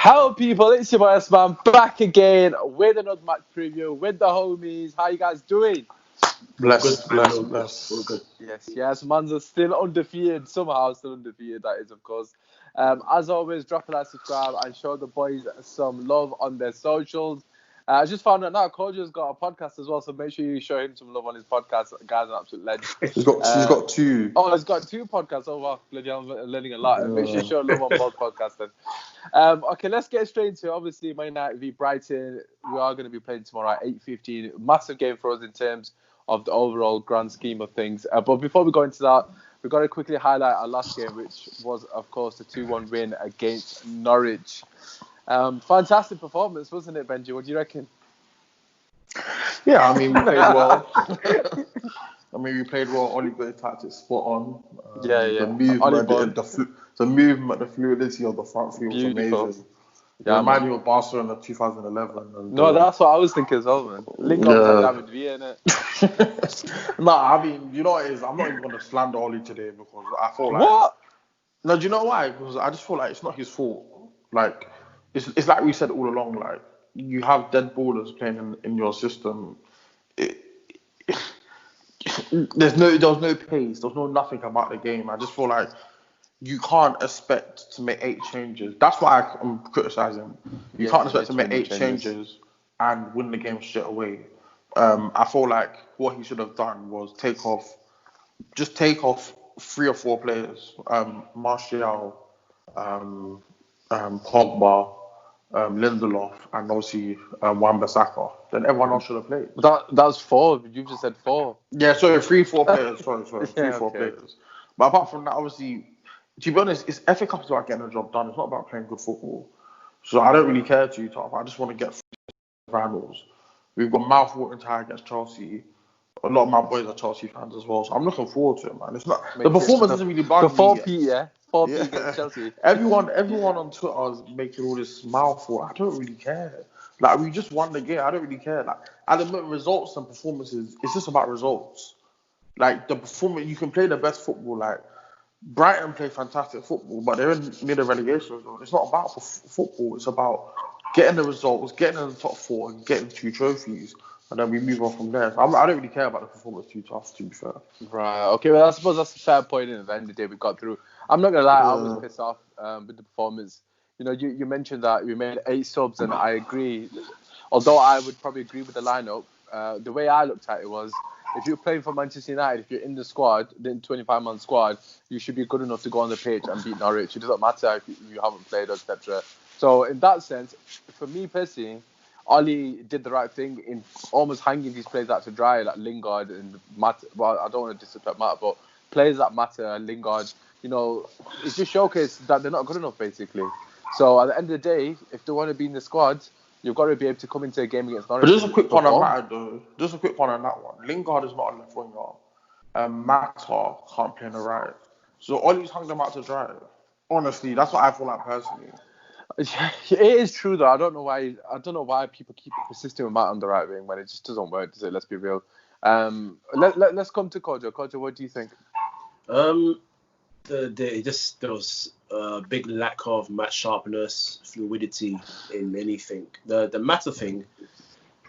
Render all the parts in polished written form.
Hello, people. It's your boy S-Man back again with another match preview with the homies. How you guys doing? All good, Bless, man. bless, All good. All bless. good. Yes, man's are still undefeated. Somehow still undefeated, that is, of course. As always, drop a like, subscribe, and show the boys some love on their socials. I just found out now Kojo's got a podcast as well, so make sure you show him some love on his podcast. Guy's an absolute legend. He's got two. Oh, he's got two podcasts. Oh, wow. Bloody hell, I'm learning a lot. Make sure you show love on both podcasts then. Okay, let's get straight into it. Obviously, Man United v Brighton. We are going to be playing tomorrow at 8:15. Massive game for us in terms of the overall grand scheme of things. But before we go into that, we've got to quickly highlight our last game, which was, of course, the 2-1 win against Norwich. Fantastic performance, wasn't it, Benji? What do you reckon? Yeah, I mean, we played well. We played well. Oli got his tactics spot on. Yeah. The movement, the movement, the fluidity of the front three was Beautiful. amazing. Yeah, Remind you of Barcelona 2011. And, no, that's what I was thinking as well, man. Link up to David Villa, innit? No, I mean, you know what it is? I'm not even going to slander Oli today because I feel like... What? No, do you know why? Because I just feel like it's not his fault. Like, it's like we said all along, like, you have dead ballers playing in your system. There was no pace, there was no nothing about the game. I just feel like you can't expect to make 8 changes. That's why I'm criticising. You can't expect to make 8 changes and win the game straight away. I feel like what he should have done was take off 3 or 4 players. Martial, Pogba, Lindelof, and obviously Wan-Bissaka. Then everyone else should have played. That's 4. You just said 4. Yeah, sorry, 3, 4 players. Sorry, 3, 4 okay. players. But apart from that, obviously, to be honest, it's FA Cup is about getting the job done. It's not about playing good football. So I don't really care to you, top. I just want to get finals. We've got mouth-watering tie against Chelsea. A lot of my boys are Chelsea fans as well, so I'm looking forward to it, man. It's not the performance doesn't really bug me. The 4P, yeah. 4P against Chelsea. Everyone on Twitter is making all this mouthful. I don't really care. Like, we just won the game. I don't really care. Like, at the moment, results and performances, it's just about results. Like, the performance, you can play the best football. Like, Brighton play fantastic football, but they're near the relegation zone. It's not about football. It's about getting the results, getting in the top 4, and getting 2 trophies. And then we move on from there. So I don't really care about the performance too tough, to be fair. Right. Okay. Well, I suppose that's a fair point. At the end of the day, we got through. I'm not gonna lie. I was pissed off with the performance. You know, you mentioned that we made 8 subs, and I agree. Although I would probably agree with the lineup, the way I looked at it was, if you're playing for Manchester United, if you're in the squad, the 25-man squad, you should be good enough to go on the pitch and beat Norwich. It doesn't matter if you haven't played, etc. So in that sense, for me personally, Oli did the right thing in almost hanging these players out to dry, like Lingard and Matt. Well, I don't want to disrespect Matt, but players that matter, Lingard, you know, it's just showcased that they're not good enough, basically. So at the end of the day, if they want to be in the squad, you've got to be able to come into a game against Norwich. But just a quick point on that, though. Just a quick point on that one. Lingard is not a left winger. Mata can't play on the right. So Ollie's hung them out to dry. Honestly, that's what I feel like personally. It is true though. I don't know why people keep persisting with Matt on the right wing when it just doesn't work, does it? Let's be real. Let's come to Kojo. Kojo, what do you think? There was a big lack of match sharpness, fluidity in anything. The Mata thing.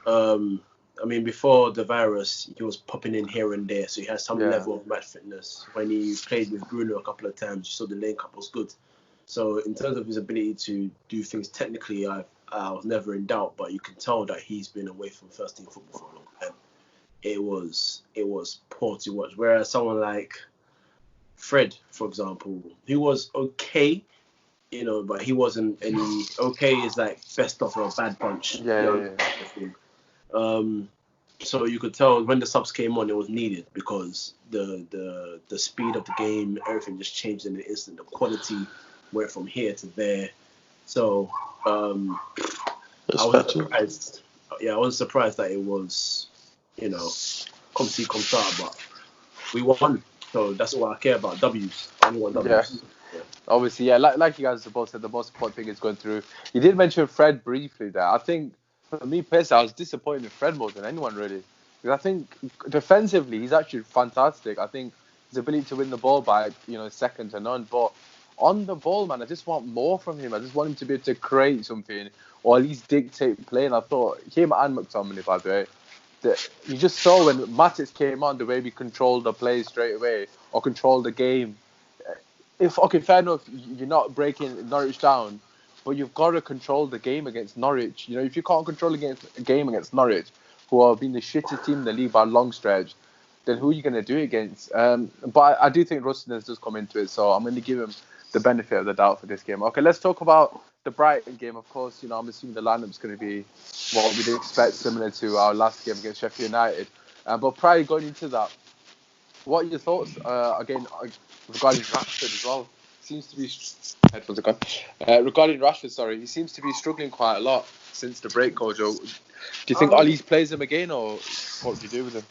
Before the virus, he was popping in here and there, so he has some level of match fitness. When he played with Bruno a couple of times, you saw the link-up was good. So in terms of his ability to do things technically, I was never in doubt, but you can tell that he's been away from first team football for a long time. It was poor to watch. Whereas someone like Fred, for example, he was okay, but he wasn't any okay is like best of a bad punch. Yeah. So you could tell when the subs came on, it was needed because the speed of the game, everything just changed in an instant. The quality went from here to there. So I was surprised. Yeah, I was surprised that it was, come see, come start, but we won. So that's what I care about. W's. I only want W's. Yeah. Obviously, yeah, like you guys both said, the most important thing is going through. You did mention Fred briefly there. I think, for me personally, I was disappointed in Fred more than anyone, really. Because I think defensively, he's actually fantastic. I think his ability to win the ball by, second to none. But on the ball, man, I just want more from him. I just want him to be able to create something or at least dictate play. And I thought him and McTominay, by the way, you just saw when Matic came on, the way we controlled the play straight away or controlled the game. Fair enough, you're not breaking Norwich down, but you've got to control the game against Norwich. You know, if you can't control a game against Norwich, who have been the shittest team in the league by a long stretch, then who are you going to do it against? But I do think rustiness does come into it, so I'm going to give him the benefit of the doubt for this game. Okay, let's talk about the Brighton game. Of course, you know, I'm assuming the lineup's going to be what we'd expect, similar to our last game against Sheffield United. But prior going into that, what are your thoughts again regarding Rashford as well? Seems to be headphones are gone. Regarding Rashford, sorry, he seems to be struggling quite a lot since the break, Kojo. Do you think Ollie's plays him again, or what do you do with him?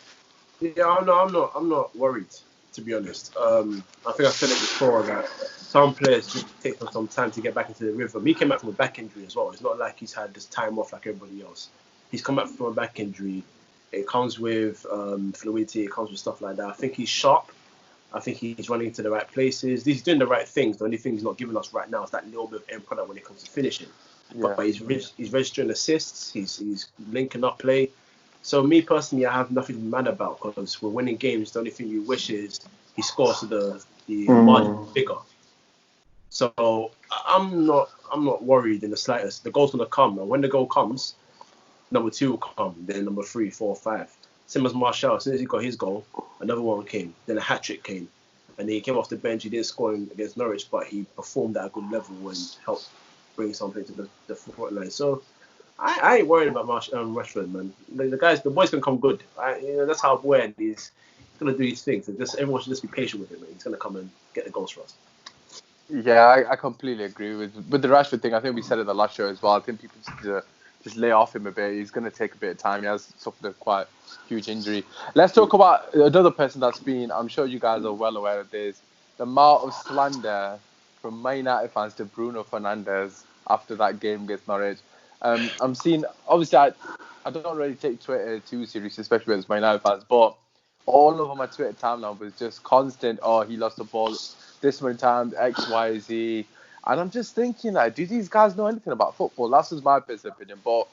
Yeah, I'm not worried, to be honest. I think I said it before that some players just take some time to get back into the rhythm. He came back from a back injury as well. It's not like he's had this time off like everybody else. He's come back from a back injury. It comes with fluidity. It comes with stuff like that. I think he's sharp. I think he's running to the right places. He's doing the right things. The only thing he's not giving us right now is that little bit of end product when it comes to finishing. Yeah. But he's registering assists. He's linking up play. So me personally, I have nothing to be mad about because we're winning games. The only thing you wish is he scores so the margin bigger. So I'm not worried in the slightest. The goal's gonna come, and when the goal comes, number 2 will come. Then number 3, 4, 5. Same as Martial. As soon as he got his goal, another one came. Then a hat trick came, and then he came off the bench. He didn't score against Norwich, but he performed at a good level and helped bring something to the front line. So. I ain't worried about Rashford, man. The boy's gonna come good. That's how boy he's gonna do his things. Everyone should just be patient with him, man. He's gonna come and get the goals for us. Yeah, I completely agree with the Rashford thing. I think we said it in the last show as well. I think people just lay off him a bit. He's gonna take a bit of time. He has suffered a quite huge injury. Let's talk about another person that's been. I'm sure you guys are well aware of this. The amount of slander from Man United fans to Bruno Fernandes after that game against Norwich. I'm seeing, obviously, I don't really take Twitter too seriously, especially when it's My United fans, but all over my Twitter timeline was just constant, he lost the ball this many times, X, Y, Z. And I'm just thinking, like, do these guys know anything about football? That's just my personal opinion. But,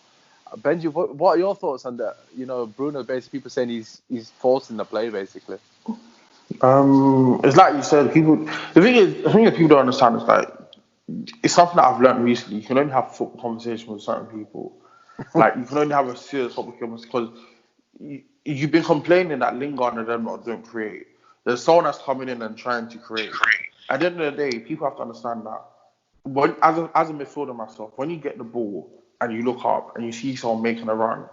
Benji, what are your thoughts on that? You know, Bruno, basically, people saying he's forcing the play, basically. It's like you said, the thing that people don't understand is like, it's something that I've learned recently. You can only have football conversation with certain people. Like, you can only have a serious football conversation because you've been complaining that Lingard and them not don't create. There's someone that's coming in and trying to create. At the end of the day, people have to understand that as a midfielder myself, when you get the ball and you look up and you see someone making a run,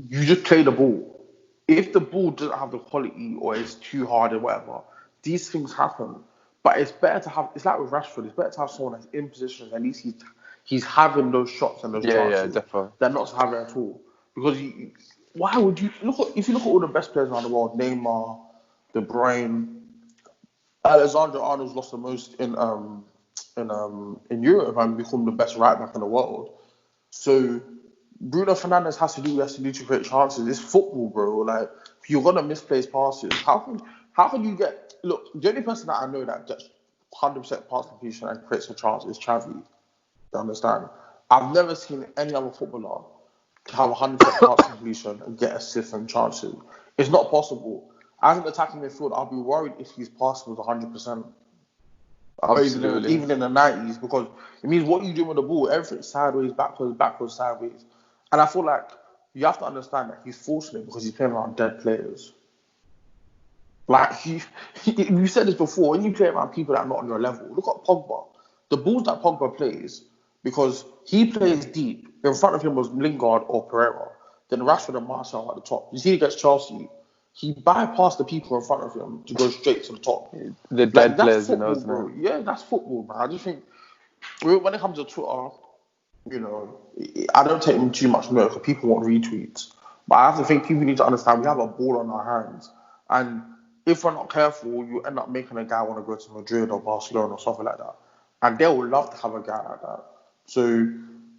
you just play the ball. If the ball doesn't have the quality or it's too hard or whatever, these things happen. But it's better to have. It's like with Rashford. It's better to have someone that's in position. At least he's having those shots and those chances. Definitely. Than not to have it at all. Because why would you if you look at all the best players around the world, Neymar, De Bruyne, Alexander Arnold's lost the most in Europe and become the best right back in the world. So Bruno Fernandes has to do what he has to do to create chances. It's football, bro. Like, if you're gonna misplace passes, how can you get? Look, the only person that I know that gets 100% pass completion and creates a chance is Xavi. You understand? I've never seen any other footballer have 100% pass completion and get assists and chances. It's not possible. As an attacking midfield, I'll be worried if his pass was 100%. Absolutely. Even in the 90s, because it means what you do with the ball, everything's sideways, backwards, sideways. And I feel like you have to understand that he's forcing it because he's playing around dead players. Like, you said this before, when you play around people that are not on your level, look at Pogba. The balls that Pogba plays, because he plays deep, in front of him was Lingard or Pereira, then Rashford and Martial at the top. You see against Chelsea, he bypassed the people in front of him to go straight to the top. The dead players, football, bro. Yeah, that's football, man. I just think, when it comes to Twitter, you know, I don't take them too much note because people want retweets. But I have to think people need to understand we have a ball on our hands. And if we're not careful, you end up making a guy want to go to Madrid or Barcelona or something like that. And they would love to have a guy like that. So,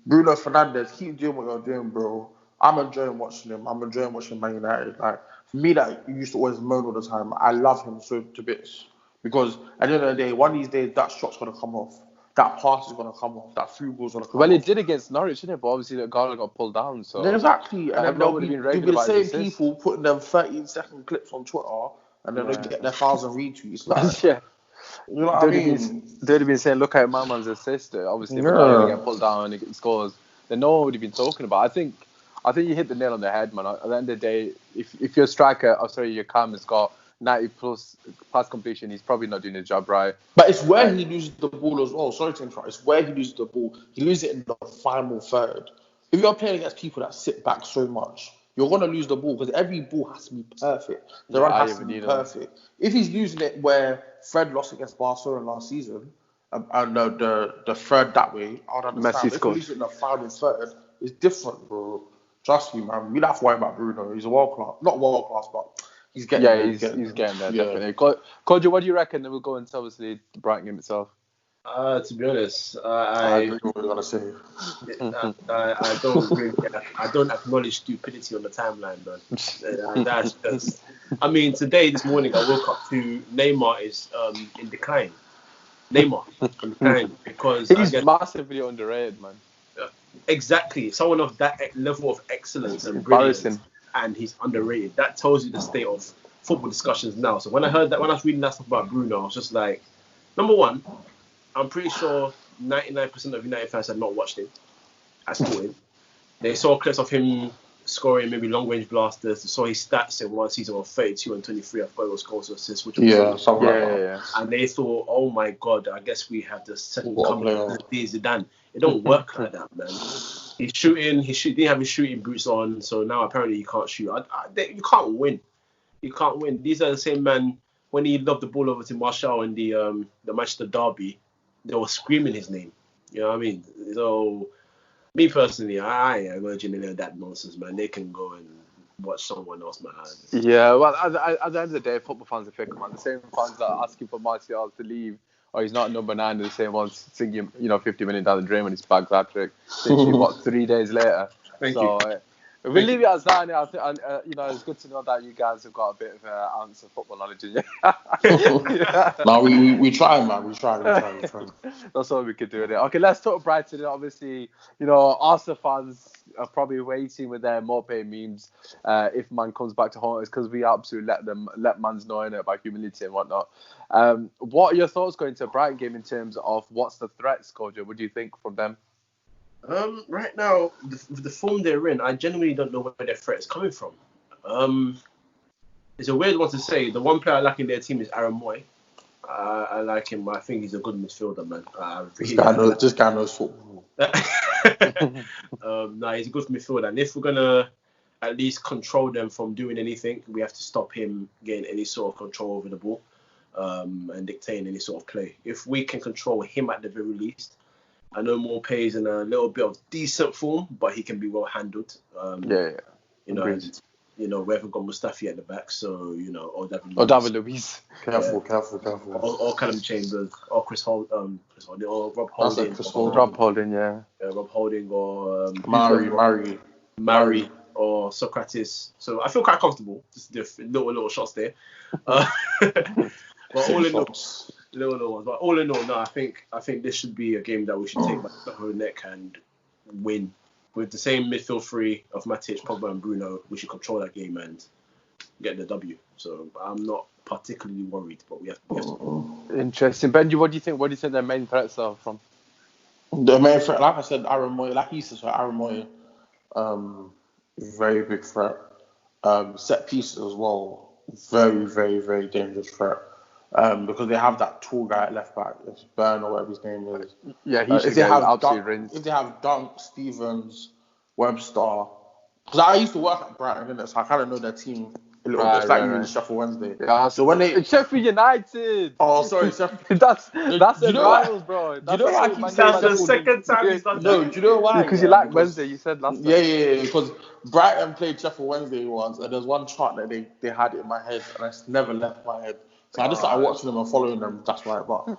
Bruno Fernandes, keep doing what you're doing, bro. I'm enjoying watching him. I'm enjoying watching Man United. Like, for me, that you used to always moan all the time, I love him so to bits. Because at the end of the day, one of these days, that shot's going to come off. That pass is going to come off. That through ball's going to come Well, off. it did against Norwich, didn't it? But obviously the goal got pulled down. So Exactly. And then everyone they'll would have be been raving the about same his assist. people putting them 13-second clips on Twitter, and then they get their 1,000 retweets. Like, Yeah. you know what I mean? They'd have been saying, look at my man's assist. Obviously, if Ronaldo get pulled down and he scores, then no one would have been talking about it. I think you hit the nail on the head, man. At the end of the day, if your striker, your cam has got 90 plus pass completion, he's probably not doing his job right. But it's where he loses the ball as well. Sorry to interrupt. It's where he loses the ball. He loses it in the final third. If you're playing against people that sit back so much, you're going to lose the ball because every ball has to be perfect. The run has to be perfect. If he's losing it where Fred lost against Barcelona last season, and the third that way, I would understand. If he loses it in the final third, it's different, bro. Trust me, man. We don't have to worry about Bruno. He's a world class, not world class, but he's getting there. He's getting there, definitely. Kojo, what do you reckon? Then we'll go into obviously the Brighton game itself. To be honest, I agree with what you're gonna say. I don't acknowledge stupidity on the timeline, man. That's just. I mean, this morning, I woke up to Neymar is in decline. Neymar in decline because he's massively underrated, man. Exactly, someone of that level of excellence and brilliance, and he's underrated. That tells you the state of football discussions now. So when I was reading that stuff about Bruno, I was just like, number one, I'm pretty sure 99% of United fans had not watched him at sporting. They saw clips of him scoring maybe long-range blasters. They saw his stats in one season of 32 and 23. I thought it was goals or assists, which was and they thought, oh my God, I guess we have the second coming of Zidane. It don't work like that, man. He's shooting. He didn't have his shooting boots on, so now apparently he can't shoot. You can't win. You can't win. These are the same man. When he lobbed the ball over to Martial in the Manchester derby, they were screaming his name. You know what I mean? So, me personally, I ain't acknowledging any of that nonsense, man. They can go and watch someone else, man. Yeah, well, at the end of the day, football fans are fickle, man. The same fans that are asking for Martial to leave, or he's not number 9, are the same ones singing, 50 minutes down the drain when he's bagged that trick. Literally, 3 days later? Thank you. We'll leave it as that. It's good to know that you guys have got a bit of ounce of football knowledge in you. No, we try, man. We try. That's all we could do with it. Okay, let's talk Brighton. Obviously, Arsenal fans are probably waiting with their Mopé memes if man comes back to haunt us, because we absolutely let mans know in it about humility and whatnot. What are your thoughts going to a Brighton game in terms of what's the threats, Kojo? What do you think from them? Right now, the form they're in, I genuinely don't know where their threat is coming from. It's a weird one to say. The one player I like in their team is Aaron Moy. I like him. I think he's a good midfielder, man. This guy knows football. He's a good midfielder. And if we're going to at least control them from doing anything, we have to stop him getting any sort of control over the ball and dictating any sort of play. If we can control him at the very least, I know Mopé is in a little bit of decent form, but he can be well handled. We haven't got Mustafi at the back, so or David Luiz. Careful. Or Callum Chambers, or Chris Holding, or Rob Holding. Rob Holding, yeah. Rob Holding, or Murray, or Socrates. So I feel quite comfortable. Just the little shots there. But all in all. Little ones, but all in all, no, I think this should be a game that we should take by the whole neck and win. With the same midfield three of Matic, Pogba, and Bruno, we should control that game and get the W. So I'm not particularly worried, but we have to. Interesting, Benji. What do you think? What do you think their main threats are from? The main threat, like I said, Aaron Moy, like he said, Aaron Moy, very big threat. Set pieces as well, very, very, very dangerous threat. Because they have that tall guy at left back, it's Byrne or whatever his name is. Yeah, he should if they have Dunk, Stevens, Webster, because I used to work at Brighton, innit? So I kind of know their team a little bit. It's like you in Sheffield Wednesday. Yeah, so when they Sheffield United. Oh, sorry, Sheffield. that's the rivals, bro. Do you know why I keep saying the second time he's done that? No, do you know why? Because you like Wednesday, you said last time. Yeah. Because Brighton played Sheffield Wednesday once, and there's one chart that they had it in my head, and it's never left my head. So I just started watching them and following them. That's right, but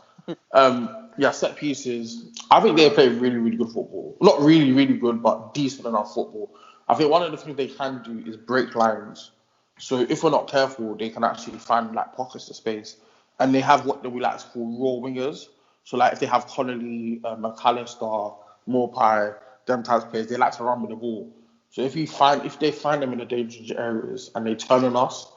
set pieces. I think they play really, really good football. Not really, really good, but decent enough football. I think one of the things they can do is break lines. So if we're not careful, they can actually find like pockets of space and they have what we like to call raw wingers. So like if they have Connolly, McAllister, Morpie, them types of players, they like to run with the ball. So if they find them in the dangerous areas and they turn on us,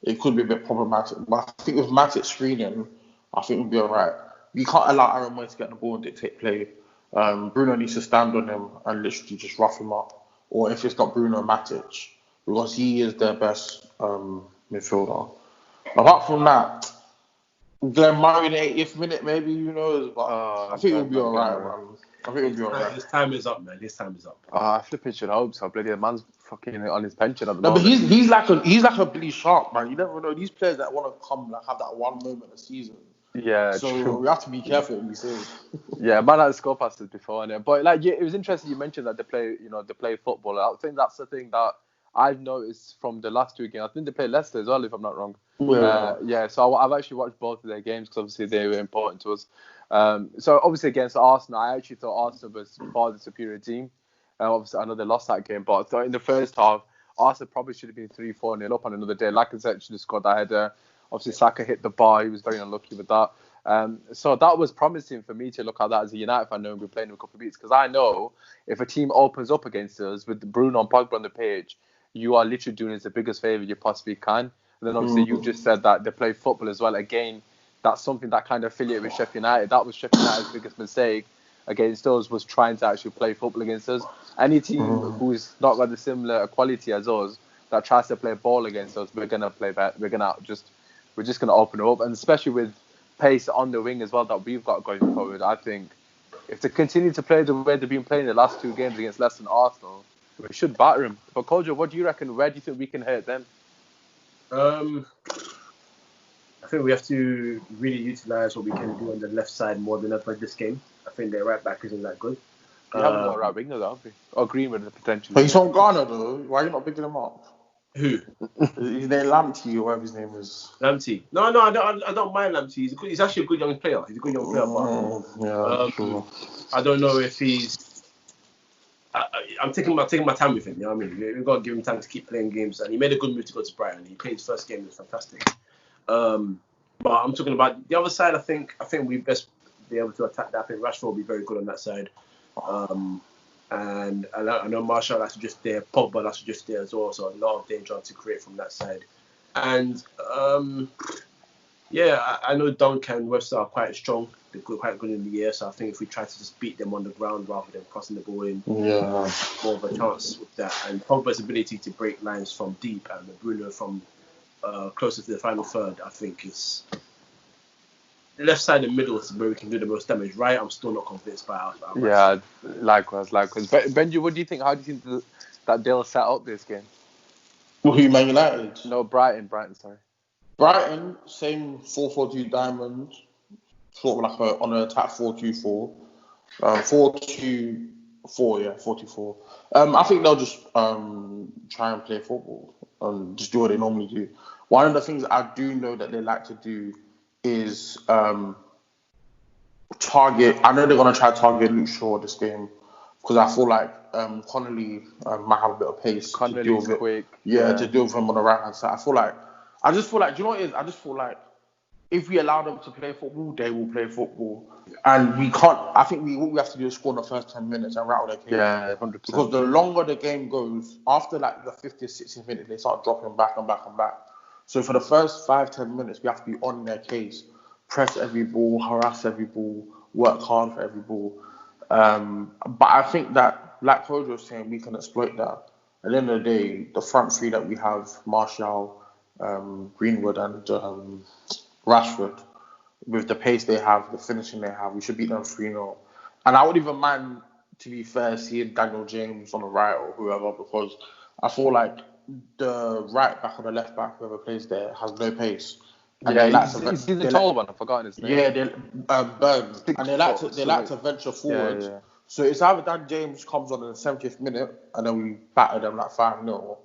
it could be a bit problematic. But I think with Matic screening, I think we'll be alright. We can't allow Aaron Moy to get the ball and dictate play. Bruno needs to stand on him and literally just rough him up. Or if it's not Bruno, Matic, because he is their best midfielder. Apart from that, Glenn Murray in the 80th minute, maybe, who knows? But I think we'll be alright, man. I think we'll be alright. His time is up, man. His time is up. I flipping should hope so. Bloody the man's fucking on his pension at the No, but moment. he's like a Billy Sharp, man. You never know. These players that want to come like have that one moment a season. Yeah, So true. we have to be careful what we say. Yeah, man had score passes before, innit? But like, yeah, it was interesting you mentioned that they play football. I think that's the thing that I've noticed from the last two games. I think they play Leicester as well, if I'm not wrong. Yeah. So I've actually watched both of their games because obviously they were important to us. So obviously against Arsenal, I actually thought Arsenal was far the superior team. Obviously I know they lost that game, but I thought in the first half, Arsenal probably should have been 3-4-0 up on another day. Lacazette actually scored that header. Obviously Saka hit the bar. He was very unlucky with that. So that was promising for me to look at that as a United fan, knowing we're playing in a couple of weeks, because I know if a team opens up against us with Bruno and Pogba on the page, you are literally doing us the biggest favour you possibly can. And then obviously you just said that they play football as well. Again, that's something that kind of affiliated with Sheffield United. That was Sheffield United's biggest mistake against us, was trying to actually play football against us. Any team who's not got the similar quality as us that tries to play ball against us, we're gonna play better. We're just gonna open it up, and especially with pace on the wing as well that we've got going forward. I think if they continue to play the way they've been playing the last two games against Leicester and Arsenal, we should batter them. But Kojo, what do you reckon? Where do you think we can hurt them? I think we have to really utilise what we can do on the left side more than ever this game. I think their right back isn't that good. We haven't got a right winger, haven't we? Or Greenwood, the potential. But he's from Ghana, though. Why are you not picking him up? Who? His name Lamptey or whatever his name is. Lamptey. No, I don't mind Lamptey. He's actually a good young player. He's a good young player, but sure. I don't know if he's. I'm taking my time with him. You know what I mean? We've got to give him time to keep playing games, and he made a good move to go to Brighton. He played his first game. It was fantastic. But I'm talking about the other side. I think we best be able to attack that. I think Rashford will be very good on that side. And I know Martial likes to just there, Pogba likes to just there as well. So a lot of danger to create from that side. And I know Duncan and Webster are quite strong. They're quite good in the air. So I think if we try to just beat them on the ground rather than crossing the ball in, more of a chance with that. And Pogba's ability to break lines from deep and Bruno from closer to the final third, I think is the left side and middle is where we can do the most damage. Right, I'm still not convinced by our Yeah, likewise. Benji, what do you think? How do you think that they'll set up this game? Who, Man United? No, Brighton, sorry. Brighton, same 4-4-2 diamond, sort of like on an attack 4-2-4. 4-2-4, 4-2-4. I think they'll just try and play football and just do what they normally do. One of the things I do know that they like to do is target. I know they're going to try to target Luke Shaw this game because I feel like Connolly might have a bit of pace to deal with it. Quick. To deal with him on the right hand side. I just feel like, do you know what it is? I just feel like if we allow them to play football, they will play football. And we can't, I think what we have to do is score in the first 10 minutes and rattle their cage. Yeah, 100%. Because the longer the game goes, after like the 50th, 60th minute, they start dropping back and back and back. So for the first 5-10 minutes, we have to be on their case, press every ball, harass every ball, work hard for every ball. But I think that, like Kojo was saying, we can exploit that. At the end of the day, the front three that we have, Martial, Greenwood and Rashford, with the pace they have, the finishing they have, we should beat them 3-0. And I wouldn't even mind, to be fair, seeing Daniel James on the right or whoever, because I feel like the right back or the left back, whoever plays there, has no pace. And he's the tall one. I've forgotten his name. Yeah, Burns. And they like to venture forward. Yeah. So it's either Dan James comes on in the 70th minute and then we batter them like 5-0,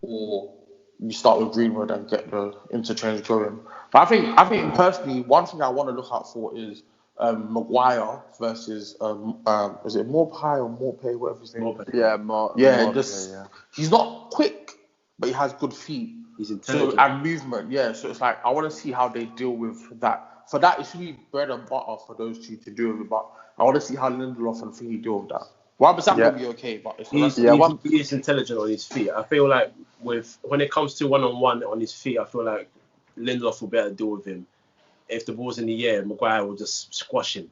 or you start with Greenwood and get the interchange going. But I think personally, one thing I want to look out for is Maguire versus is it Morpie or Morpay, whatever his name is? Yeah, He's not quick, but he has good feet. He's So intelligent. and movement, yeah. So it's like I want to see how they deal with that. For that, it should be bread and butter for those two to deal with it. But I want to see how Lindelof and Thingy deal with that. Wan-Bissaka Yeah. will be okay, but it's the He's, rest of Yeah, them. he's, one. he's intelligent on his feet. I feel like when it comes to one-on-one on his feet, I feel like Lindelof will be able to deal with him. If the ball's in the air, Maguire will just squash him.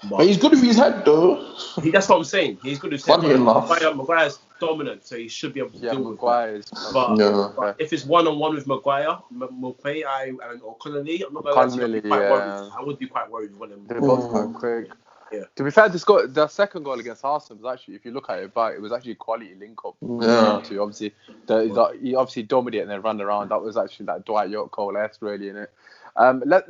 But he's good with his head, though. That's what I'm saying. He's good with his Funny head. enough. Maguire's dominant, so he should be able to Yeah, deal with that. Maguire's But, Yeah. but if it's one-on-one with Maguire, Mopé, or Connolly, I'm not gonna lie to you, I'd be Connolly, quite yeah. worried. I would be quite worried with one of They're them. both quite quick. Yeah. To be fair, the second goal against Arsenal was actually, if you look at it back, it was actually a quality link up. Yeah. To obviously, he obviously dominated and then ran around. That was actually like Dwight York Cole-esque, really, innit?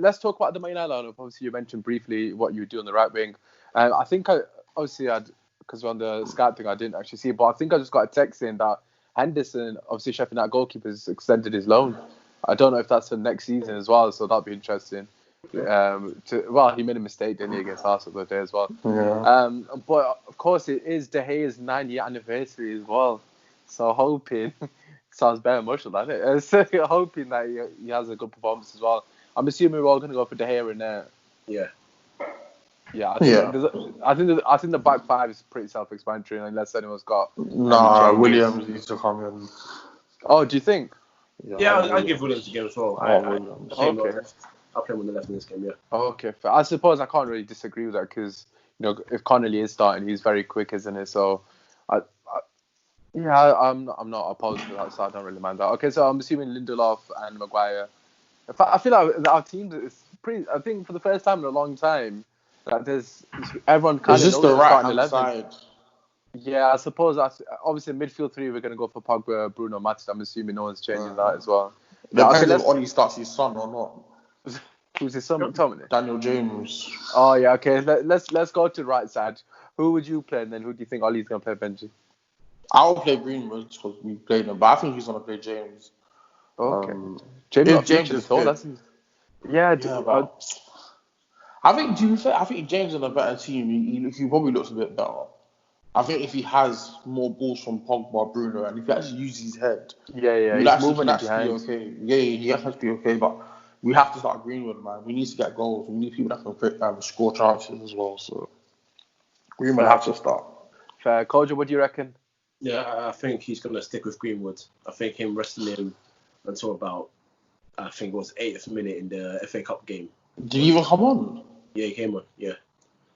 Let's talk about the Man United lineup. Obviously, you mentioned briefly what you do on the right wing. I think because on the Skype thing I didn't actually see, but I think I just got a text saying that Henderson, obviously Sheffield United goalkeeper, has extended his loan. I don't know if that's for next season as well, so that'd be interesting. He made a mistake, didn't he, against Arsenal the other day as well. Yeah. But of course, it is De Gea's 9-year anniversary as well. So hoping, sounds very emotional, doesn't it? So hoping that he has a good performance as well. I'm assuming we're all going to go for De Gea in there. Yeah. Yeah, I think the back five is pretty self-explanatory unless anyone's got. Nah, Williams needs to come in. Oh, do you think? Yeah, I'll give Williams a game as well. Williams. Okay. I'll play him on the left in this game, yeah. Okay, fair. I suppose I can't really disagree with that because if Connolly is starting, he's very quick, isn't he? So, I'm not opposed to that, so I don't really mind that. Okay, so I'm assuming Lindelof and Maguire. In fact, I feel like our team is pretty. I think for the first time in a long time that there's everyone kind It's of just knows the the right starting hand 11. side. Yeah, I suppose obviously midfield three we're gonna go for Pogba, Bruno, Matic. I'm assuming no one's changing that as well. Depends if Ollie starts his son or not. Who's his son? McTominay? Daniel James. Oh yeah, okay. Let's go to the right side. Who would you play, and then who do you think Ollie's gonna play, Benji? I'll play Greenwood because we played him, but I think he's gonna play James. Okay. If James is fit. But I think, to be fair, I think James is a better team. He probably looks a bit better. I think if he has more balls from Pogba, Bruno, and if he actually uses his head, he's moving be behind. okay. Yeah, he has to be okay, but we have to start Greenwood, man. We need to get goals. We need people that can score chances as well. So Greenwood has to start. Fair. Kojo, what do you reckon? Yeah, I think he's going to stick with Greenwood. I think him resting him until about, I think it was 8th minute in the FA Cup game. Did he even come on? Yeah, he came on, yeah.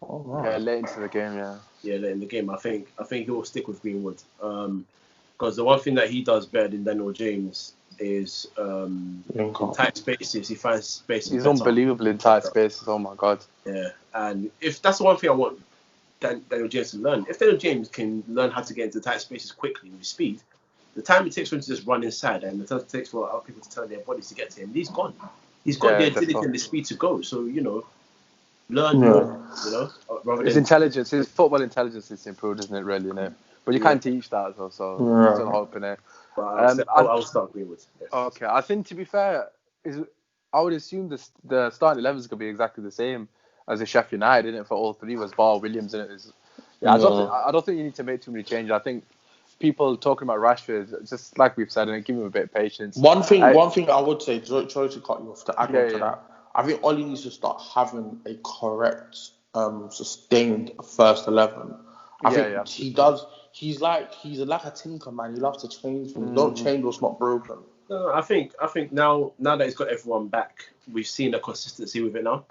Oh, wow. Yeah, late into the game, yeah. Yeah, late in the game. I think he will stick with Greenwood. Because the one thing that he does better than Daniel James is in tight spaces. He finds spaces. He's better. unbelievable in tight spaces. Oh my god. Yeah, and if that's the one thing I want Daniel James to learn. If Daniel James can learn how to get into tight spaces quickly with speed, the time it takes for him to just run inside and the time it takes for other people to turn their bodies to get to him, he's gone. He's got the agility and the speed to go. So, learn more, rather his than... intelligence, his football intelligence is improved, isn't it, really, innit? But you can't teach that as well, so I'm still hoping it. But I'll start Greenwood. Yes. Okay, I think to be fair, I would assume the starting 11 is going to be exactly the same as the Sheffield United, isn't it? For all three was Bar Williams, and I don't think you need to make too many changes. I think people talking about Rashford, just like we've said, and give him a bit of patience. One thing I would say, sorry to cut you off, to add on to that, I think Ollie needs to start having a correct, sustained first 11. I think he does. He's like a tinker, man. He loves to change things. Don't change what's not broken. No, I think now that he's got everyone back, we've seen a consistency with it now.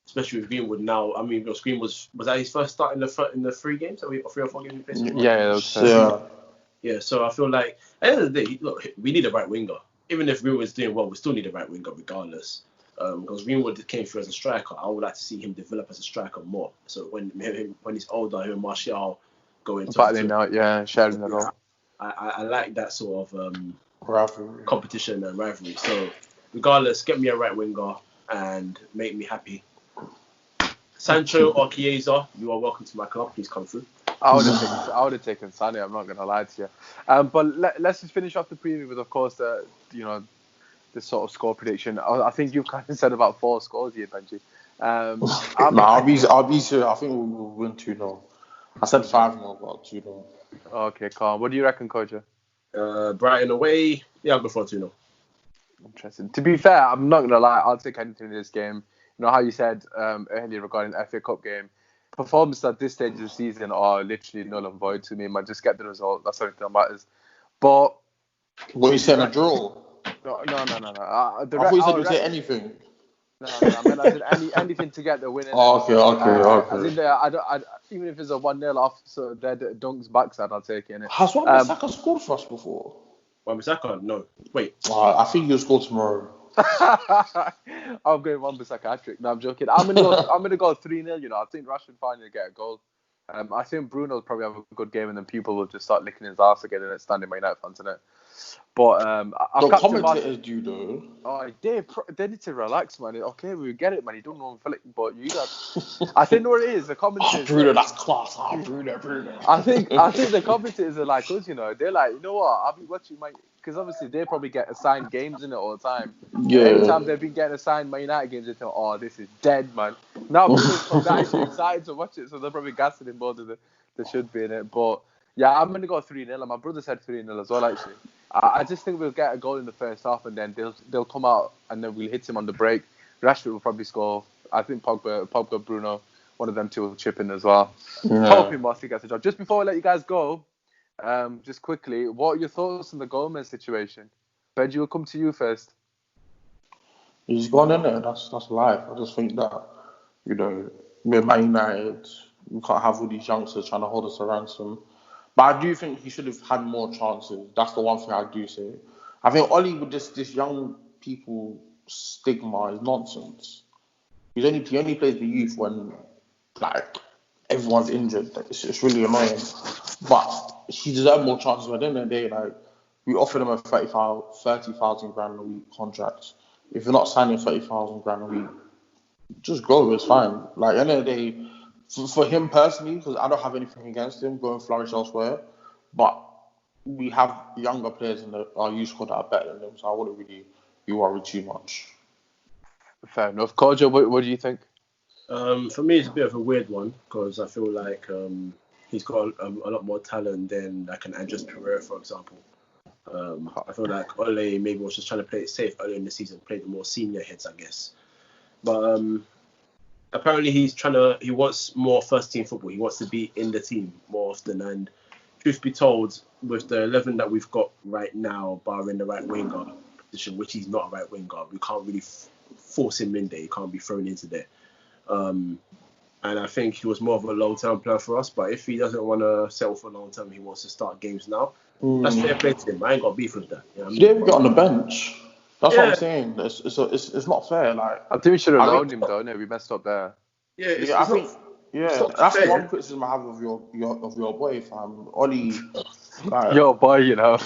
Especially with Greenwood now. I mean, Greenwood was that his first start in the 3 games? 3 or 4 games we played? Yeah, so I feel like at the end of the day, look, we need a right winger. Even if Greenwood's doing well, we still need a right winger regardless. Because Greenwood came through as a striker, I would like to see him develop as a striker more. So when he's older, him and Martial go into battling out, sharing the role. I like that sort of rivalry, competition and rivalry. So regardless, get me a right winger and make me happy. Sancho or Chiesa, you are welcome to my club. Please come through. I would have taken Sané. I'm not going to lie to you. But let's just finish off the preview with, of course, this sort of score prediction. I think you've kind of said about 4 scores here, Benji. I'll be sure. I think we'll win 2-0. I said 5-0, but 2-0. Okay, calm. What do you reckon, Coach? Brighton away. Yeah, I'll go for 2-0. Interesting. To be fair, I'm not gonna lie. I'll take anything in this game. You know how you said earlier regarding the FA Cup game. Performances at this stage of the season are literally null and void to me. Man, just get the result. That's everything that matters. But What are you saying, a draw? no. I thought you said you'd say anything. No. I mean, as in anything to get the win. Okay. As in, even if it's a 1-0 off, so the Dunk's backside, I'll take it. Has Wan-Bissaka scored for us before? Wan-Bissaka? No. Wait. I think he'll score tomorrow. I'm going Wan-Bissaka hat-trick. No, I'm joking. I'm gonna go 3-0. You know, I think Rashford finally get a goal. I think Bruno will probably have a good game, and then people will just start licking his ass again, and it's standing Man United fans in it. But I've the commentators do though. Oh, they need to relax, man. Okay, we get it, man. You don't know Philip, but you guys. I think what it is, the commentators. Oh, Bruno, that's class. Bruno. I think the commentators are like us, you know. They're like, you know what? I'll be watching because obviously they probably get assigned games in it all the time. Yeah. Every time they've been getting assigned Man United games, they think, oh, this is dead, man. Now Bruno's probably actually excited to watch it, so they're probably gassing him more than they should be in it. But yeah, I'm gonna go 3-0. And my brother said 3-0 as well, actually. I just think we'll get a goal in the first half, and then they'll come out, and then we'll hit him on the break. Rashford will probably score. I think Pogba, Bruno, one of them two will chip in as well. Yeah. Hoping Mossy gets a job. Just before we let you guys go, just quickly, what are your thoughts on the Gomes situation? Benji, will come to you first. He's gone in there. That's life. I just think that, you know, we're Man United. We can't have all these youngsters trying to hold us to ransom. But I do think he should have had more chances. That's the one thing I do say. I think Ollie with this young people stigma is nonsense. He only plays the youth when like everyone's injured. It's really annoying. But he deserved more chances. But at the end of the day, like we offered him a 30,000 grand a week contract. If you're not signing 30,000 grand a week, just go. It's fine. Like at the end of the day. For him personally, because I don't have anything against him, go and flourish elsewhere. But we have younger players in our youth squad that are better than him, so I wouldn't really be worried too much. Fair enough. Kojo, what do you think? For me, it's a bit of a weird one because I feel like he's got a lot more talent than like an Andres Pereira, for example. I feel like Ole maybe was just trying to play it safe earlier in the season, play the more senior heads, I guess. But apparently he wants more first team football. He wants to be in the team more often. And truth be told, with the 11 that we've got right now, barring the right winger position, which he's not a right winger, we can't really force him in there. He can't be thrown into there. And I think he was more of a long-term plan for us. But if he doesn't want to settle for long-term, he wants to start games now. That's fair play to him. I ain't got beef with that. You know what I mean? He didn't get on the bench. That's what I'm saying. It's not fair. Like I think we should have loaned him though. No, we messed up there. I think that's the one criticism I have of your boy, fam. Ollie, like, your boy, you know.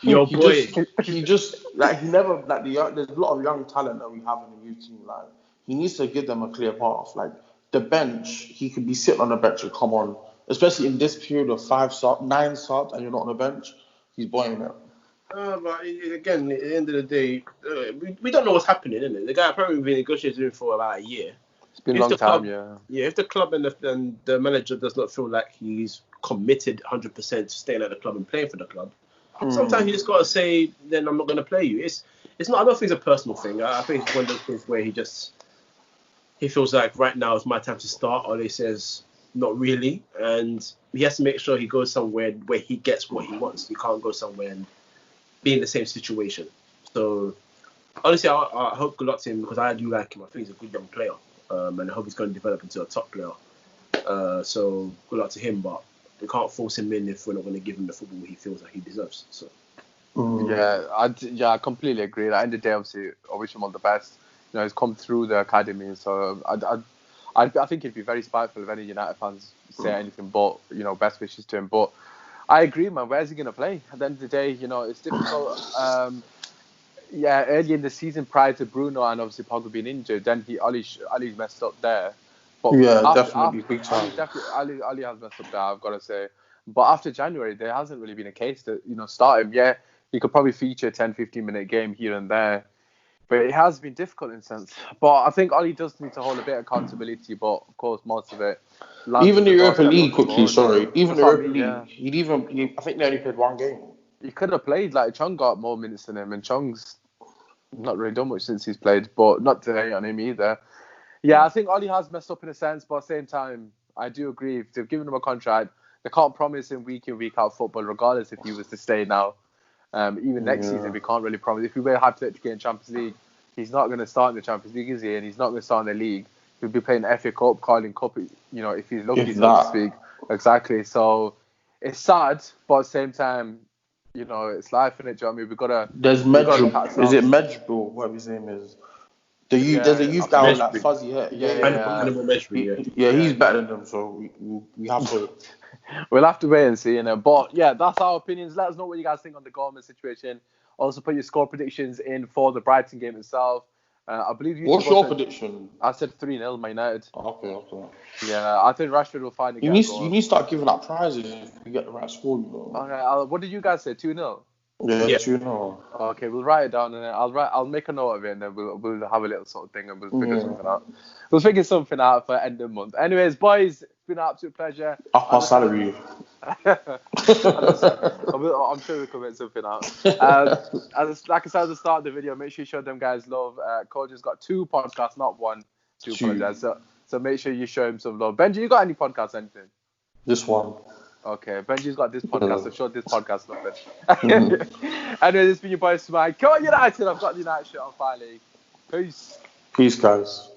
Your boy. He just like he never like there's a lot of young talent that we have in the youth team. Like he needs to give them a clear path. Like the bench, he could be sitting on the bench and come on, especially in this period of 9 subs, and you're not on the bench. He's boiling it. But again, at the end of the day, we don't know what's happening, innit? The guy apparently been negotiating for about a year. It's been a long time, yeah. Yeah, if the club and the manager does not feel like he's committed 100% to staying at the club and playing for the club, sometimes you just got to say, then I'm not going to play you. It's not. I don't think it's a personal thing. I think it's one of those things where he feels like right now is my time to start, or he says not really, and he has to make sure he goes somewhere where he gets what he wants. He can't go somewhere and be in the same situation. So honestly, I hope good luck to him because I do like him. I think he's a good young player, and I hope he's going to develop into a top player. So good luck to him, but we can't force him in if we're not going to give him the football he feels like he deserves. So I completely agree. At the end of the day, obviously, I wish him all the best. You know, he's come through the academy, so I think he'd be very spiteful if any United fans say anything but, you know, best wishes to him. But I agree, man. Where's he going to play? At the end of the day, you know, it's difficult. Early in the season, prior to Bruno and obviously Pogba being injured, then Ali's messed up there. But definitely big time. Ali has messed up there, I've got to say. But after January, there hasn't really been a case to, you know, start him. Yeah, he could probably feature a 10-15 minute game here and there. But it has been difficult in a sense. But I think Oli does need to hold a bit of accountability, but of course most of it. Even the Europa League, Even the Europa League, I think they only played one game. He could have played, like Chung got more minutes than him, and Chung's not really done much since he's played, but not to hate on him either. Yeah, I think Ollie has messed up in a sense, but at the same time, I do agree. If they've given him a contract, they can't promise him week in, week out football, regardless if he was to stay now. Even next season, we can't really promise. If we were hypothetically in Champions League, he's not going to start in the Champions League, is he? And he's not going to start in the league. He'll be playing FA Cup, Carling Cup, if he's lucky, so to speak. Exactly. So it's sad, but at the same time, it's life, innit? Do you know what I mean? We've got to... There's Medjugorje. Is it Medjugorje? Whatever his name is. There's a youth guy with like fuzzy hair. Yeah, he's better than them, so we have to... We'll have to wait and see, But yeah, that's our opinions. Let us know what you guys think on the Gomes situation. Also put your score predictions in for the Brighton game itself. I believe you... What's your prediction? I said 3-0 Man United. Okay. Yeah, I think Rashford will find again. You need to start giving out prizes if you get the right score, Okay, what did you guys say? 2-0? Yeah, 2-0. Okay, we'll write it down and then I'll make a note of it and then we'll have a little sort of thing and we'll figure something out. We'll figure something out for end of the month. Anyways, boys, it's been an absolute pleasure. Up our salary. I'm sure we can make something out. Like I said at the start of the video, make sure you show them guys love. Coach got 2 podcasts, not 1. To apologize. So make sure you show him some love. Benji, you got any podcasts, anything? This one. Okay, Benji's got this podcast, so show this podcast nothing. Anyway, this has been your boy Smile. Come on, United! I've got the United shirt on finally. Peace. Peace, guys.